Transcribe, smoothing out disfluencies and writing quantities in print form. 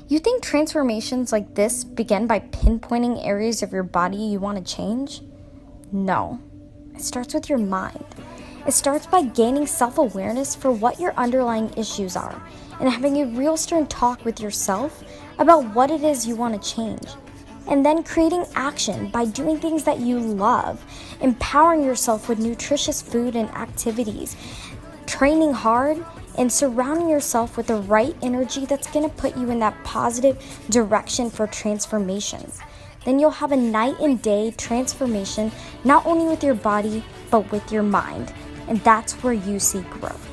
You think transformations like this begin by pinpointing areas of your body you want to change? No. It starts with your mind. It starts by gaining self-awareness for what your underlying issues are and having a real stern talk with yourself about what it is you want to change. And then creating action by doing things that you love, empowering yourself with nutritious food and activities, training hard, and surrounding yourself with the right energy that's going to put you in that positive direction for transformations. Then you'll have a night and day transformation, not only with your body, but with your mind. And that's where you see growth.